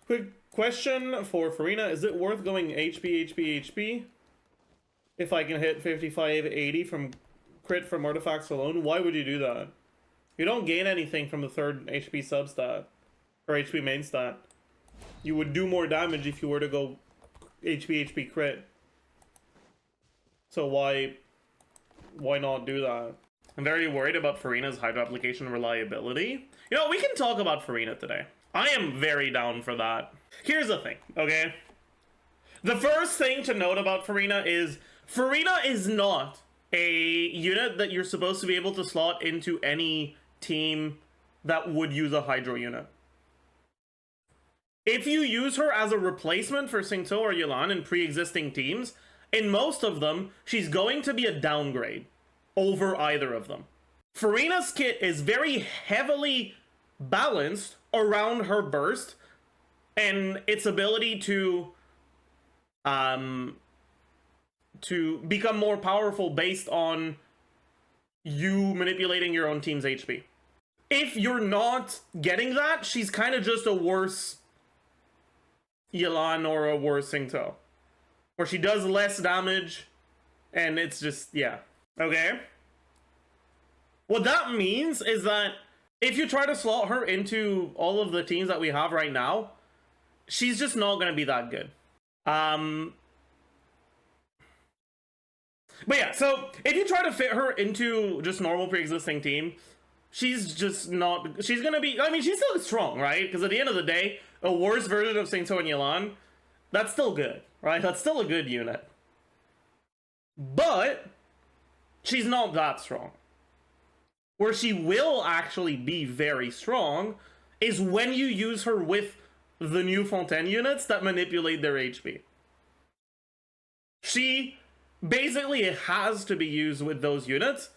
Quick question for Furina. Is it worth going HP if I can hit 55-80 from crit from artifacts alone? Why would you do that? You don't gain anything from the third HP substat. Or HP main stat. You would do more damage if you were to go HP crit. So why not do that? I'm very worried about Furina's Hydro application reliability. You know, we can talk about Furina today. I am very down for that. Here's the thing, okay? The first thing to note about Furina is not a unit that you're supposed to be able to slot into any team that would use a Hydro unit. If you use her as a replacement for Xingqiu or Yelan in pre-existing teams, in most of them, she's going to be a downgrade over either of them. Furina's kit is very heavily balanced around her burst and its ability to become more powerful based on you manipulating your own team's HP. If you're not getting that, she's kind of just a worse Yelan or a worse Xingqiu, where she does less damage, and it's just, yeah. Okay? What that means is that if you try to slot her into all of the teams that we have right now, she's just not going to be that good. But yeah, so if you try to fit her into just normal pre-existing team, she's just not, she's going to be, I mean, she's still strong, right? Because at the end of the day, a worse version of Xingqiu and Yelan, that's still good, right? That's still a good unit. But she's not that strong. Where she will actually be very strong is when you use her with the new Fontaine units that manipulate their HP. She basically has to be used with those units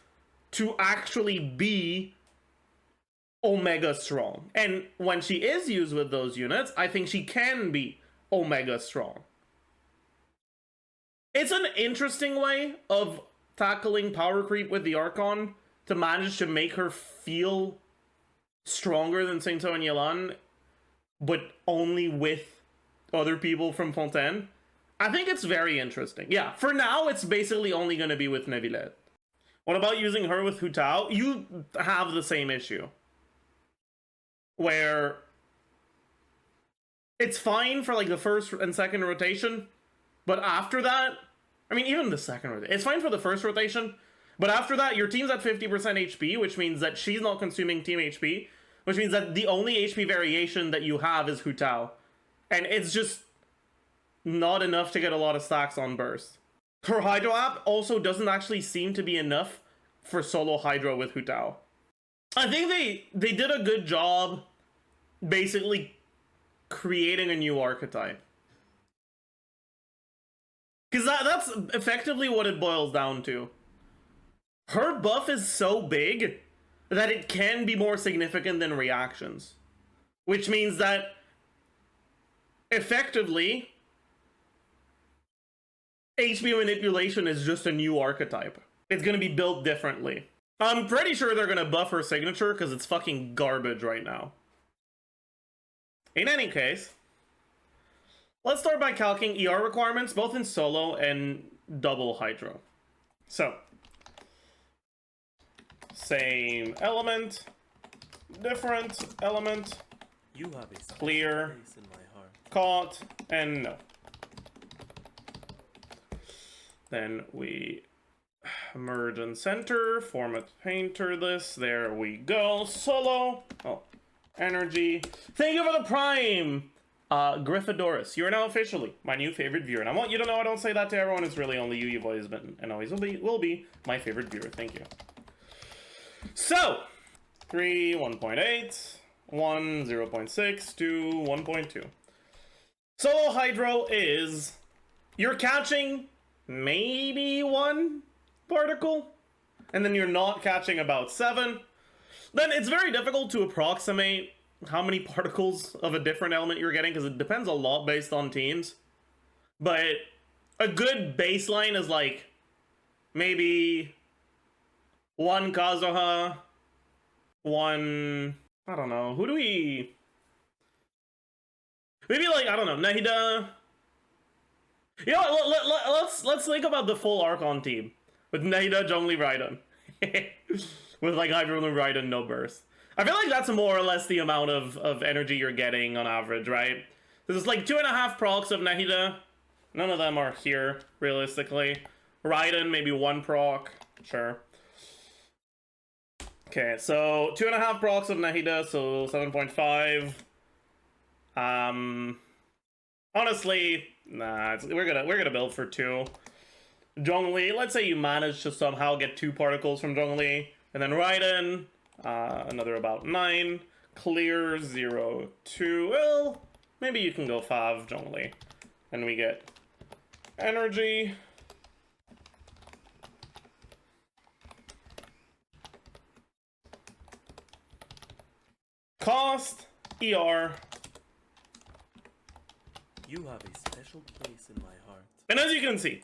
to actually be Omega strong. And when she is used with those units, I think she can be Omega strong. It's an interesting way of tackling power creep with the Archon to manage to make her feel stronger than Xingqiu and Yelan, but only with other people from Fontaine. I think it's very interesting. Yeah, for now, it's basically only going to be with Neuvillette. What about using her with Hutao? You have the same issue, where it's fine for like the first and second rotation, but after that, I mean, even the second rotation, it's fine for the first rotation, but after that, your team's at 50% HP, which means that she's not consuming team HP, which means that the only HP variation that you have is Hutao. And it's just not enough to get a lot of stacks on burst. Her Hydro app also doesn't actually seem to be enough for solo Hydro with Hutao. I think they did a good job basically creating a new archetype. Because that's effectively what it boils down to. Her buff is so big that it can be more significant than reactions. Which means that, effectively, HP manipulation is just a new archetype. It's going to be built differently. I'm pretty sure they're going to buff her signature because it's fucking garbage right now. In any case, let's start by calculating ER requirements, both in solo and double Hydro. So, same element, different element, you have a clear, place in my heart. caught, and no. Then we merge and center, format painter this, there we go, solo, oh, energy. Thank you for the prime! Gryffindorus, you are now officially my new favorite viewer, and I want you to know I don't say that to everyone, it's really only you, you've always been, and always will be my favorite viewer, thank you. So, 3, 1.8, 1, 0.6, 2, 1.2. Solo Hydro is, you're catching maybe 1 particle, and then you're not catching about 7. Then it's very difficult to approximate how many particles of a different element you're getting, because it depends a lot based on teams. But a good baseline is like maybe 1 Kazuha, 1, I don't know, who do we... Maybe like, I don't know, Nahida. You know, let's think about the full Archon team with Nahida, Zhongli, Raiden, with like Hyper Moon, Raiden, no burst. I feel like that's more or less the amount of energy you're getting on average, right? This is like 2.5 procs of Nahida. None of them are here realistically. Raiden, maybe 1 proc, sure. Okay, so 2.5 procs of Nahida, so 7.5. Honestly, nah, we're gonna build for 2. Zhongli, let's say you manage to somehow get 2 particles from Zhongli, and then Raiden, another about 9. Clear 0, 2. Well, maybe you can go 5 Zhongli, and we get energy. Cost, ER. You have a special place in my heart. And as you can see,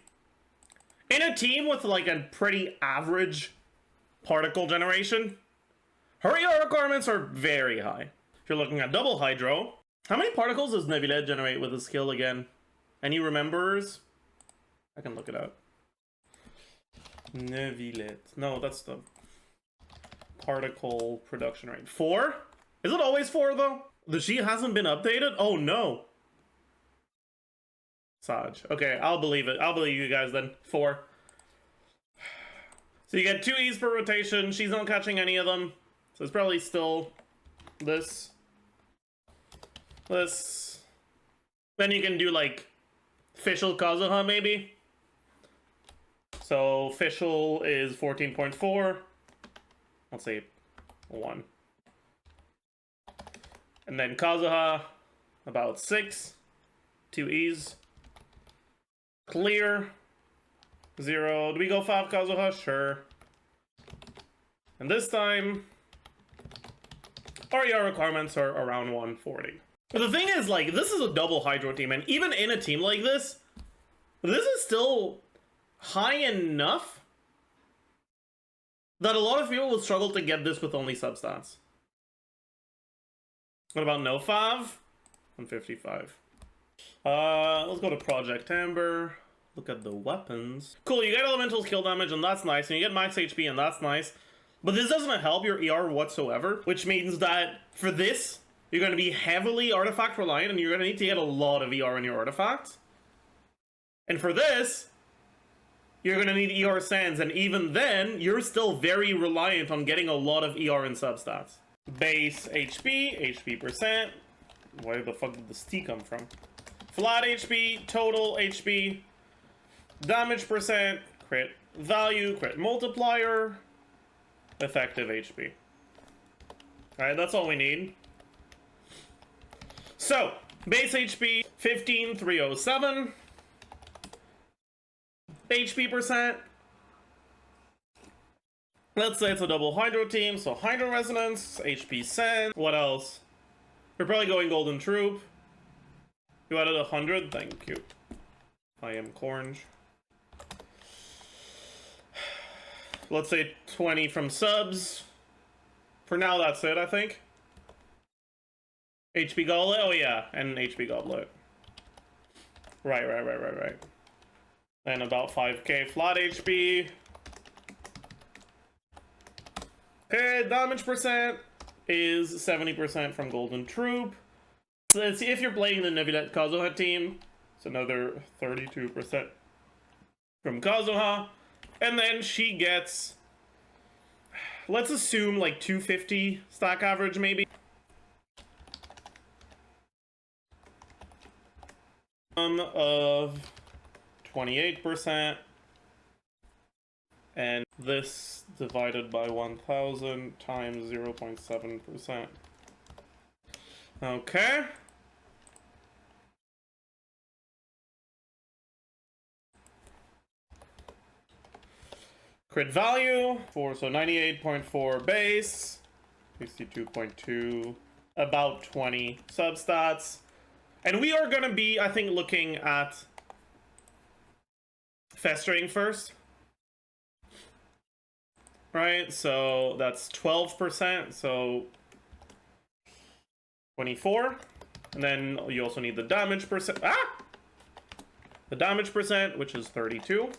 in a team with like a pretty average particle generation, her ER requirements are very high. If you're looking at double hydro, how many particles does Nevilet generate with his skill again? Any remembers? I can look it up. Nevilet. No, that's the particle production rate. 4? Is it always 4 though? The sheet hasn't been updated? Oh no. Saj. Okay, I'll believe it. I'll believe you guys then. 4. So you get 2 E's per rotation. She's not catching any of them. So it's probably still this. This. Then you can do like Fischl Kazuha maybe. So Fischl is 14.4. Let's say 1. And then Kazuha, about 6. 2 E's. Clear. 0. Do we go 5 Kazuha? Sure. And this time, our ER requirements are around 140. But the thing is, like, this is a double Hydro team, and even in a team like this is still high enough that a lot of people will struggle to get this with only substats. What about no 5? 155. Let's go to Project Amber. Look at the weapons. Cool, you get elemental skill damage, and that's nice. And you get max HP, and that's nice. But this doesn't help your ER whatsoever, which means that for this, you're going to be heavily artifact reliant, and you're going to need to get a lot of ER in your artifacts. And for this, you're going to need ER sands, and even then, you're still very reliant on getting a lot of ER in substats. Base HP, HP percent. Where the fuck did this T come from? Flat HP, total HP, damage percent, crit value, crit multiplier, effective HP. Alright, that's all we need. So, base HP, 15,307. HP percent. Let's say it's a double Hydro team, so Hydro Resonance, HP Sand. What else? We're probably going Golden Troop. You added 100? Thank you. I am Cornge. Let's say 20 from subs. For now, that's it, I think. HP Goblet? Oh yeah, and HP Goblet. Right. And about 5k flat HP. Okay, damage percent is 70% from Golden Troop. So let's see if you're playing the Nevilet Kazuha team. It's another 32% from Kazuha. And then she gets, let's assume like 250 stack average maybe. Of 28%. And this divided by 1000 times 0.7%. Okay. Crit value, so 98.4 base, 62.2, about 20 substats. And we are going to be, I think, looking at Festering first. Right, so that's 12%, so 24. And then you also need the damage percent. Ah! The damage percent, which is 32.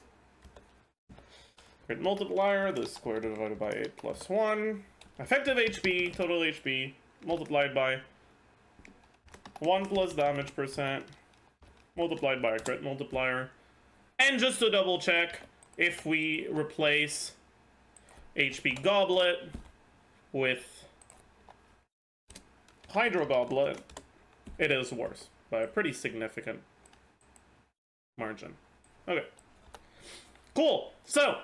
Crit multiplier, the square divided by 8 plus 1. Effective HP, total HP, multiplied by 1 plus damage percent, multiplied by a crit multiplier. And just to double check, if we replace HP Goblet with Hydro Goblet, it is worse by a pretty significant margin. Okay. Cool. So,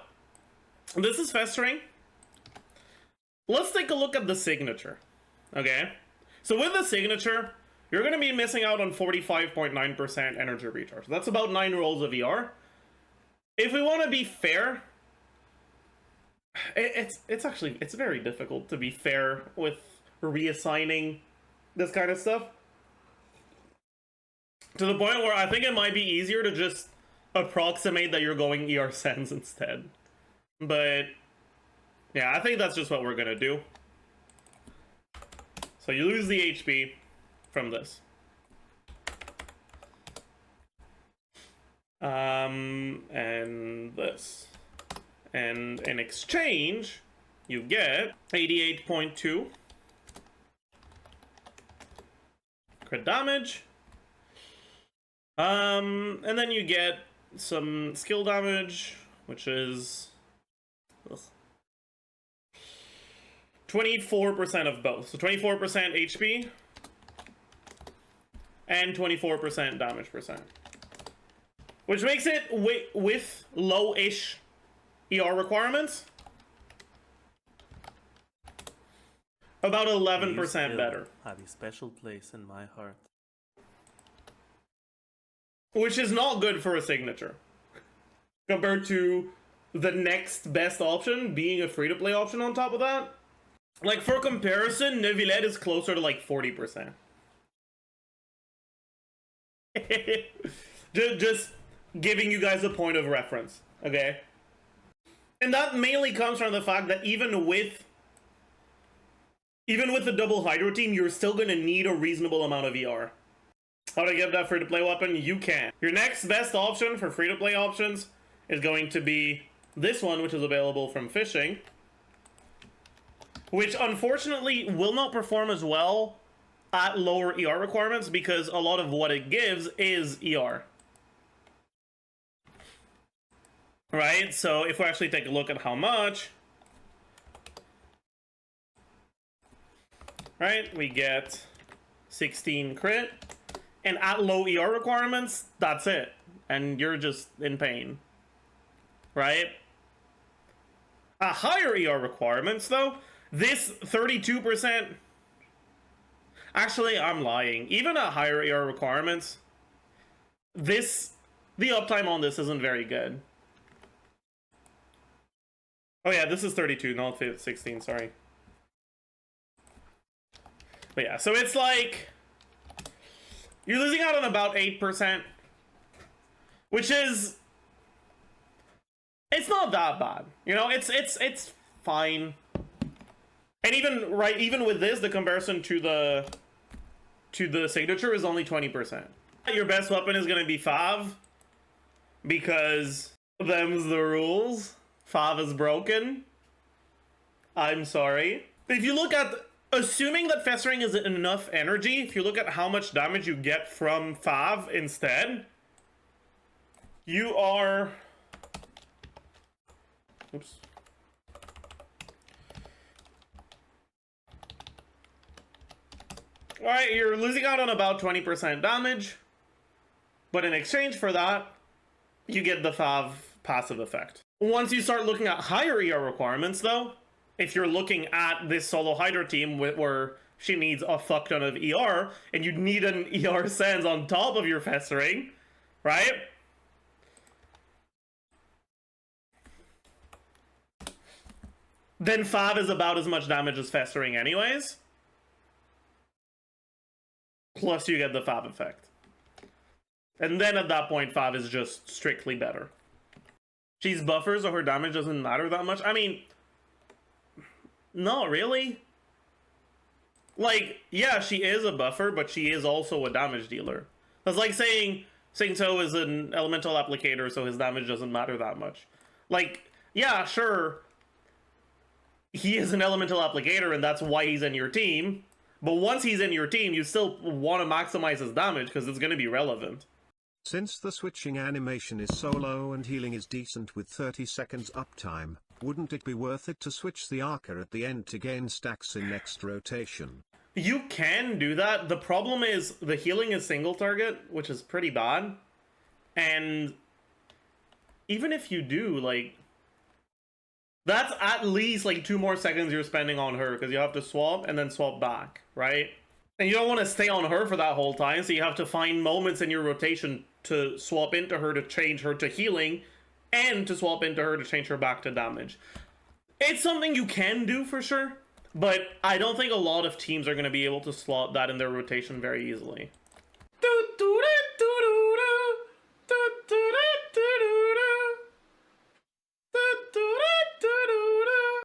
this is Festering. Let's take a look at the signature. Okay? So with the signature, you're going to be missing out on 45.9% energy recharge. That's about 9 rolls of ER. If we want to be fair, it's very difficult to be fair with reassigning this kind of stuff. To the point where I think it might be easier to just approximate that you're going ER Sens instead. But yeah, I think that's just what we're gonna do. So you lose the HP from this. And this. And in exchange, you get 88.2 crit damage. And then you get some skill damage, which is 24% of both. So 24% HP and 24% damage percent. Which makes it, with low-ish ER requirements, about 11% better. Have a special place in my heart. Which is not good for a signature. Compared to the next best option being a free-to-play option on top of that. Like, for comparison, Neuvillette is closer to like 40%. Just giving you guys a point of reference, okay? And that mainly comes from the fact that even with the double Hydro team, you're still gonna need a reasonable amount of ER. How to get that free-to-play weapon? You can. Your next best option for free-to-play options is going to be this one, which is available from Fishing. Which, unfortunately, will not perform as well at lower ER requirements because a lot of what it gives is ER. Right? So, if we actually take a look at how much... Right? We get 16 crit. And at low ER requirements, that's it. And you're just in pain. Right? At higher ER requirements, though, this 32%... Actually, I'm lying. Even at higher ER requirements, the uptime on this isn't very good. Oh yeah, this is 32, not 16, sorry. But yeah, so it's like... You're losing out on about 8%. Which is... It's not that bad. You know, it's fine. And even with this, the comparison to the signature is only 20%. Your best weapon is gonna be Fav. Because them's the rules. Fav is broken. I'm sorry. But if you look at... Assuming that Festering is enough energy, if you look at how much damage you get from Fav instead, you are... Oops. Alright, you're losing out on about 20% damage, but in exchange for that, you get the Fav passive effect. Once you start looking at higher ER requirements, though, if you're looking at this solo Hydra team where she needs a fuck ton of ER, and you need an ER Sens on top of your Festering, right? Then Fav is about as much damage as Festering anyways. Plus you get the Fav effect. And then at that point, Fav is just strictly better. She's buffers, so her damage doesn't matter that much. I mean... Not really. Like, yeah, she is a buffer, but she is also a damage dealer. That's like saying Xingqiu is an elemental applicator, so his damage doesn't matter that much. Like, yeah, sure, he is an elemental applicator, and that's why he's in your team. But once he's in your team, you still want to maximize his damage, because it's going to be relevant. Since the switching animation is solo and healing is decent with 30 seconds uptime, wouldn't it be worth it to switch the Archer at the end to gain stacks in next rotation? You can do that. The problem is the healing is single target, which is pretty bad. And even if you do, like, that's at least like 2 more seconds you're spending on her, because you have to swap and then swap back, right? And you don't want to stay on her for that whole time, so you have to find moments in your rotation to swap into her to change her to healing, and to swap into her to change her back to damage. It's something you can do for sure, but I don't think a lot of teams are going to be able to slot that in their rotation very easily.